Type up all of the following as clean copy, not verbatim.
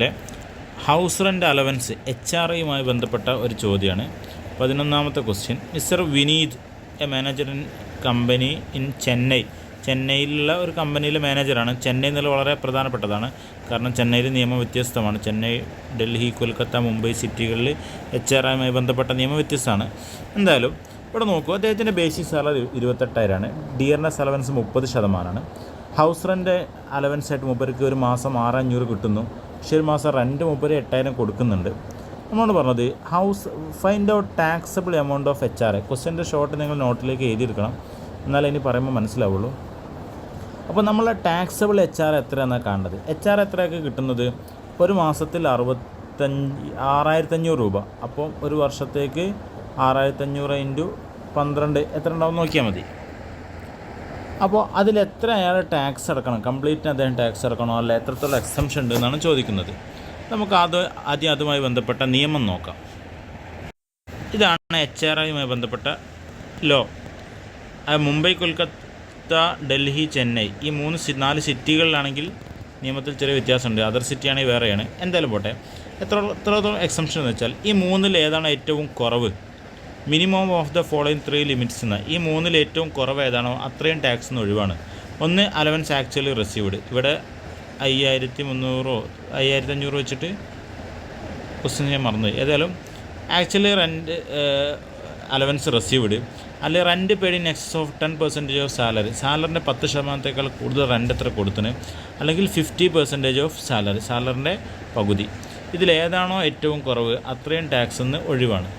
ലെ house rent allowance HRAയുമായി ബന്ധപ്പെട്ട ഒരു ചോദ്യമാണ്. 11ാമത്തെ question. Mister Vineeth a manager in company in ചെന്നൈയിലുള്ള ഒരു കമ്പനിയിലെ മാനേജറാണ്. ചെന്നൈ എന്നുള്ള വളരെ പ്രധാനപ്പെട്ടതാണ്, കാരണം ചെന്നൈയിൽ നിയമം വ്യത്യസ്തമാണ്. ചെന്നൈ, ഡൽഹി, കൊൽക്കത്ത, മുംബൈ സിറ്റികളിൽ HRAയുമായി ബന്ധപ്പെട്ട നിയമം വ്യത്യസ്തമാണ്. എന്തായാലും ഇവിടെ നോക്കൂ, അദ്ദേഹത്തിൻ്റെ ബേസിക് സാലറി 28,000ആണ്. Dearness allowance 30%. ഹൗസ് റെൻ്റ് അലവൻസായിട്ട് മൂപ്പർക്ക് ഒരു മാസം 6,500 കിട്ടുന്നു. പക്ഷേ ഒരു മാസം റെൻറ്റ് മൂപ്പര് 8,000 കൊടുക്കുന്നുണ്ട്. നമ്മളോട് പറഞ്ഞത് find out taxable amount of HRA. ക്വസ്റ്റ്യൻ്റെ ഷോർട്ട് നിങ്ങൾ നോട്ടിലേക്ക് എഴുതിയെടുക്കണം, എന്നാലേ ഇനി പറയുമ്പോൾ മനസ്സിലാവുള്ളൂ. അപ്പോൾ നമ്മൾ ടാക്സബിൾ HRA എത്രയാണെന്നാണ് കാണേണ്ടത്. HRA എത്രയൊക്കെ കിട്ടുന്നത്? ഒരു മാസത്തിൽ 6,500 രൂപ. അപ്പോൾ ഒരു വർഷത്തേക്ക് 6,500 ഇൻറ്റു 12 എത്ര ഉണ്ടാവും നോക്കിയാൽ മതി. അപ്പോൾ അതിലെത്ര അയാൾ ടാക്സ് അടക്കണം, കംപ്ലീറ്റിന് അദ്ദേഹം ടാക്സ് അടക്കണോ, അല്ല എത്രത്തോളം എക്സംഷൻ ഉണ്ട് എന്നാണ് ചോദിക്കുന്നത്. നമുക്ക് ആദ്യം അതുമായി ബന്ധപ്പെട്ട നിയമം നോക്കാം. ഇതാണ് HRAയുമായി ബന്ധപ്പെട്ട ലോ. മുംബൈ, കൊൽക്കത്ത, ഡൽഹി, ചെന്നൈ ഈ 4 സിറ്റികളിലാണെങ്കിൽ നിയമത്തിൽ ചെറിയ വ്യത്യാസമുണ്ട്. അതർ സിറ്റിയാണെങ്കിൽ വേറെയാണ്. എന്തായാലും പോട്ടെ. എത്രത്തോളം എക്സംഷൻ എന്ന് വെച്ചാൽ ഈ 3-ൽ ഏതാണ് ഏറ്റവും കുറവ്? Minimum of the following 3 limits എന്ന ഈ 3-ൽ ഏറ്റവും കുറവ് ഏതാണോ അത്രയും ടാക്സ് നിന്ന് ഒഴിവാണ്. ഒന്ന്, അലവൻസ് ആക്ച്വലി റിസീവ്ഡ്. ഇവിടെ 5,500 വെച്ചിട്ട് ക്വസ്റ്റ്യൻ ഞാൻ മറന്നുപോയി. ഏതായാലും ആക്ച്വലി റെൻറ്റ് അലവൻസ് റിസീവ്ഡ്, അല്ലെങ്കിൽ rent paid in excess of 10% of സാലറിൻ്റെ 10%-യേക്കാൾ കൂടുതൽ റെൻറ്റ് എത്ര കൊടുത്തിന്, അല്ലെങ്കിൽ 50% ഓഫ് സാലറിൻ്റെ പകുതി. ഇതിലേതാണോ ഏറ്റവും കുറവ് അത്രയും ടാക്സ് നിന്ന് ഒഴിവാണ്.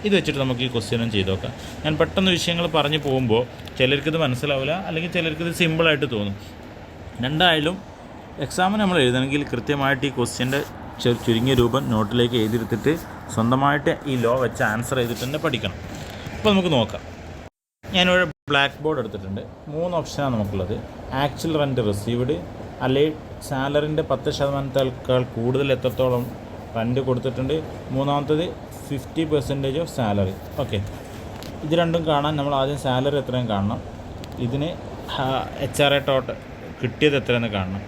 ഇത് വെച്ചിട്ട് നമുക്ക് ഈ ക്വസ്റ്റ്യനും ചെയ്ത് നോക്കാം. ഞാൻ പെട്ടെന്ന് വിഷയങ്ങൾ പറഞ്ഞു പോകുമ്പോൾ ചിലർക്കിത് മനസ്സിലാവില്ല, അല്ലെങ്കിൽ ചിലർക്കിത് സിമ്പിളായിട്ട് തോന്നും. രണ്ടായാലും എക്സാമിന് നമ്മൾ എഴുതണമെങ്കിൽ കൃത്യമായിട്ട് ഈ ക്വസ്റ്റ്യൻ്റെ ചുരുങ്ങിയ രൂപം നോട്ടിലേക്ക് എഴുതിയെടുത്തിട്ട് സ്വന്തമായിട്ട് ഈ ലോ വെച്ച് ആൻസർ ചെയ്തിട്ട് തന്നെ പഠിക്കണം. അപ്പോൾ നമുക്ക് നോക്കാം. ഞാനിവിടെ ബ്ലാക്ക് ബോർഡ് എടുത്തിട്ടുണ്ട്. 3 ഓപ്ഷനാണ് നമുക്കുള്ളത്. ആക്ച്വൽ റെൻറ്റ് റിസീവ്ഡ്, അല്ലെങ്കിൽ സാലറിൻ്റെ 10%-യേക്കാൾ കൂടുതൽ എത്രത്തോളം റെൻറ്റ് കൊടുത്തിട്ടുണ്ട്. മൂന്നാമത്തത് 50% ഓഫ് സാലറി. ഓക്കെ, ഇത് രണ്ടും കാണാൻ നമ്മൾ ആദ്യം സാലറി എത്രയും കാണണം. ഇതിന് HRA ടോട്ടൽ കിട്ടിയത് എത്രയെന്ന് കാണണം.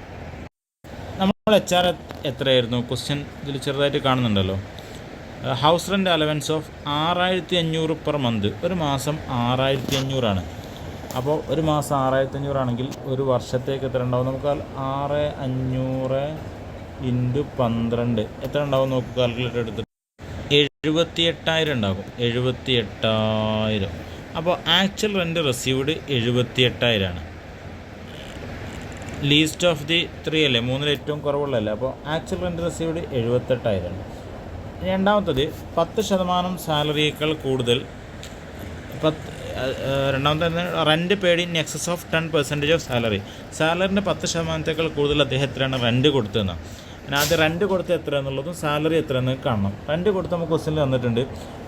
നമ്മൾ HRA എത്രയായിരുന്നു ക്വസ്റ്റ്യൻ ഇതിൽ ചെറുതായിട്ട് കാണുന്നുണ്ടല്ലോ. House rent allowance of 6,500 per month. ഒരു മാസം 6,500 അപ്പോൾ ഒരു മാസം 6,500 ആണെങ്കിൽ ഒരു വർഷത്തേക്ക് എത്ര ഉണ്ടാവും? നമുക്ക് 6,500 ഇൻറ്റു 12 എത്ര ഉണ്ടാവും നോക്കുക. കാൽക്കുലേറ്റർ എടുത്തിട്ട് 78,000 ഉണ്ടാകും. 78,000. അപ്പോൾ actual rent received 78,000. Least of the 3 അല്ലേ, 3-ൽ ഏറ്റവും കുറവുള്ളതല്ലേ. അപ്പോൾ ആക്ച്വൽ റെൻറ്റ് റിസീവ്ഡ് 78,000. രണ്ടാമത്തത് 10% സാലറിയേക്കാൾ കൂടുതൽ. രണ്ടാമത്തെ rent paid in excess of 10% of സാലറിൻ്റെ 10%-യേക്കാൾ കൂടുതൽ അദ്ദേഹം എത്രയാണ് റെൻറ്റ് കൊടുത്തതെന്നാണ്. പിന്നെ ആദ്യം റെൻറ്റ് കൊടുത്ത് എത്ര എന്നുള്ളതും സാലറി എത്ര എന്ന് കാണണം. റെൻറ്റ് കൊടുത്ത് നമുക്ക് ക്വസ്റ്റ്യനിൽ വന്നിട്ടുണ്ട്.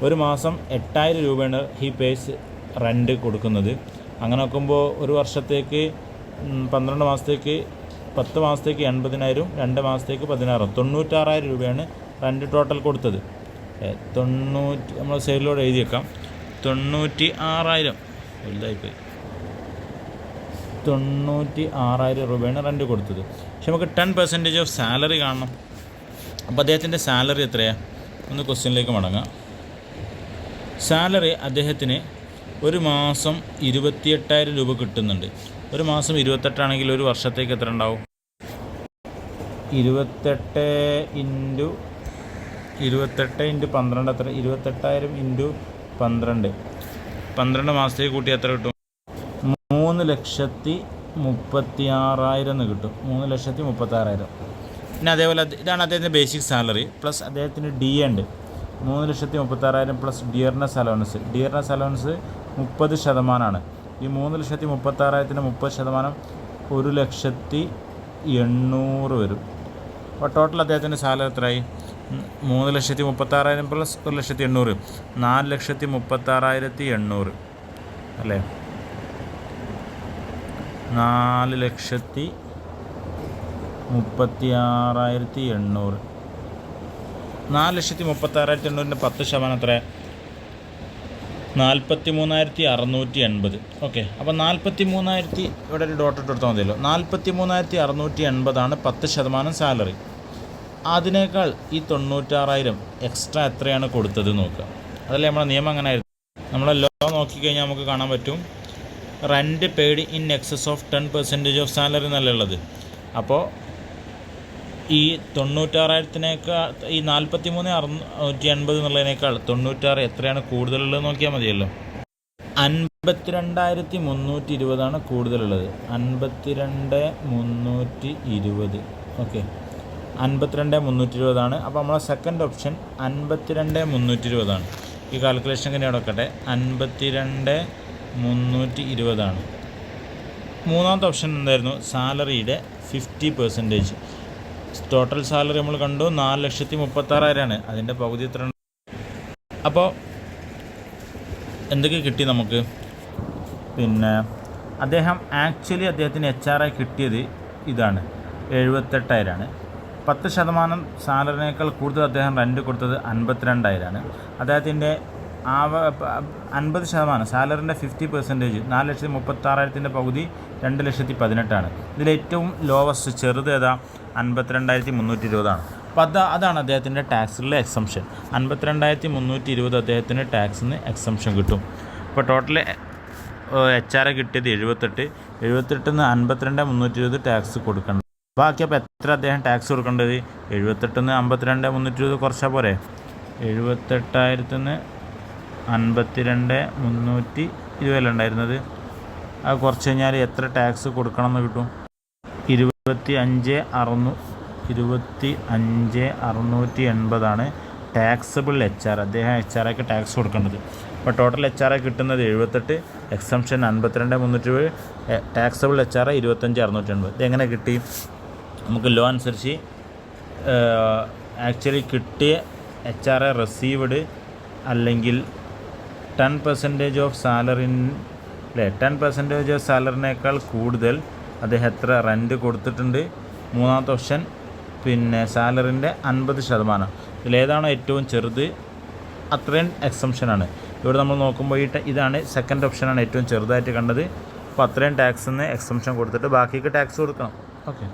ഒരു മാസം 8,000 രൂപയാണ് ഹി പേയ്സ് റെൻറ്റ് കൊടുക്കുന്നത്. അങ്ങനെ നോക്കുമ്പോൾ ഒരു വർഷത്തേക്ക് 12 മാസത്തേക്ക് 10 മാസത്തേക്ക് 80,000, 2 മാസത്തേക്ക് 16,000, 96,000 രൂപയാണ് റെൻറ്റ് ടോട്ടൽ കൊടുത്തത്. 90 നമ്മൾ സൈഡിലൂടെ എഴുതി വെക്കാം. 96,000 വലുതായിപ്പോയി. 96,000 രൂപയാണ് റെൻറ്റ് കൊടുത്തത്. പക്ഷെ നമുക്ക് 10% ഓഫ് സാലറി കാണണം. അപ്പോൾ അദ്ദേഹത്തിൻ്റെ സാലറി എത്രയാണ്? ഒന്ന് ക്വസ്റ്റ്യനിലേക്ക് മടങ്ങാം. സാലറി അദ്ദേഹത്തിന് ഒരു മാസം 28,000 രൂപ കിട്ടുന്നുണ്ട്. ഒരു മാസം 28 ആണെങ്കിൽ ഒരു വർഷത്തേക്ക് എത്ര ഉണ്ടാവും? 28 ഇൻറ്റു 12 എത്ര? 28,000 ഇൻറ്റു 12 മാസത്തേക്ക് കൂട്ടി എത്ര കിട്ടും? 3,36,000 എന്ന് കിട്ടും. 3,36,000. പിന്നെ അതേപോലെ ഇതാണ് അദ്ദേഹത്തിൻ്റെ ബേസിക് സാലറി. പ്ലസ് അദ്ദേഹത്തിന് DA ഉണ്ട്. 3,36,000 പ്ലസ് ഡിയർനെസ് അലവൻസ് 30%. ഈ 3,36,000-ന് 30% 1,800,000 വരും. അപ്പോൾ ടോട്ടൽ അദ്ദേഹത്തിൻ്റെ സാലറി എത്രയായി? 3,36,000 പ്ലസ് 1,800,000 4,36,800 അല്ലേ? 4,36,800. 4,36,800-ൻ്റെ 10% എത്ര? 43,680. ഓക്കെ, അപ്പോൾ 43,000 ഇവിടെ ഒരു ഡോട്ട് ഇട്ട് കൊടുത്താൽ മതിയല്ലോ. 43,680 10% സാലറി. അതിനേക്കാൾ ഈ 96,000 എക്സ്ട്രാ എത്രയാണ് കൊടുത്തത് നോക്കുക. അതല്ലേ നമ്മളെ നിയമം അങ്ങനെ ആയിരുന്നു. നമ്മളെ ലോ നോക്കിക്കഴിഞ്ഞാൽ നമുക്ക് കാണാൻ പറ്റും, rent paid in excess of 10% of salary എന്നുള്ളത്. അപ്പോൾ ഈ 96,000-നേക്കാൾ ഈ 43,680 എന്നുള്ളതിനേക്കാൾ 96 എത്രയാണ് കൂടുതലുള്ളത് നോക്കിയാൽ മതിയല്ലോ. 52,320 കൂടുതലുള്ളത്. 52,320. ഓക്കെ, 52,320. അപ്പോൾ നമ്മളെ സെക്കൻഡ് ഓപ്ഷൻ 52,320. ഈ കാൽക്കുലേഷൻ എങ്ങനെ നടക്കട്ടെ. 52,320. മൂന്നാമത്തെ ഓപ്ഷൻ എന്തായിരുന്നു? സാലറിയുടെ 50%. ടോട്ടൽ സാലറി നമ്മൾ കണ്ടു 4,36,000. അതിൻ്റെ പകുതി എത്ര? അപ്പോൾ എന്തൊക്കെ കിട്ടി നമുക്ക്? പിന്നെ അദ്ദേഹത്തിന് HR കിട്ടിയത് ഇതാണ്, 78,000. 10% സാലറിനേക്കാൾ കൂടുതൽ അദ്ദേഹം റെൻറ്റ് കൊടുത്തത് 52,000. അദ്ദേഹത്തിൻ്റെ 50% സാലറിൻ്റെ 50%, 4,36,000 പകുതി 2,18,000. ഇതിലേറ്റവും ലോവസ്റ്റ് ചെറുത് ഏതാ? 52,320. അപ്പോൾ അതാണ് അദ്ദേഹത്തിൻ്റെ ടാക്സിലെ എക്സംഷൻ. 52,320 അദ്ദേഹത്തിന് ടാക്സിന് എക്സംഷൻ കിട്ടും. ഇപ്പോൾ ടോട്ടൽ HR കിട്ടിയത് 78. 78-ന്ന് 52,320 ടാക്സ് കൊടുക്കണം. ബാക്കി അപ്പോൾ എത്ര അദ്ദേഹം ടാക്സ് കൊടുക്കേണ്ടത്? 78-ന്ന് 52,320 കുറച്ചാൽ പോരെ? 78,000-ന്ന് 52,320 ഉണ്ടായിരുന്നത്. അത് കുറച്ച് കഴിഞ്ഞാൽ എത്ര ടാക്സ് കൊടുക്കണം എന്ന് കിട്ടും? 25,680 ടാക്സബിൾ HR. അദ്ദേഹം HR ടാക്സ് കൊടുക്കേണ്ടത്. അപ്പോൾ ടോട്ടൽ HR കിട്ടുന്നത് 78, എക്സംഷൻ 52,320, ടാക്സബിൾ HR 25,680. ഇതെങ്ങനെ കിട്ടി? നമുക്ക് ലോ അനുസരിച്ച് ആക്ച്വലി കിട്ടിയ HR റിസീവ്ഡ് അല്ലെങ്കിൽ 10% ഓഫ് സാലറി, അല്ലേ? 10% ഓഫ് സാലറിനേക്കാൾ കൂടുതൽ അദ്ദേഹം എത്ര റെൻറ്റ് കൊടുത്തിട്ടുണ്ട്? മൂന്നാമത്തെ ഓപ്ഷൻ. പിന്നെ സാലറിൻ്റെ 50%. ഇതിലേതാണോ ഏറ്റവും ചെറുത് അത്രയും എക്സംഷനാണ്. ഇവിടെ നമ്മൾ നോക്കുമ്പോൾ ഇതാണ് സെക്കൻഡ് ഓപ്ഷനാണ് ഏറ്റവും ചെറുതായിട്ട് കണ്ടത്. അപ്പോൾ അത്രയും ടാക്സിൽ നിന്ന് എക്സംഷൻ കൊടുത്തിട്ട് ബാക്കിക്ക് ടാക്സ് കൊടുക്കണം. ഓക്കെ.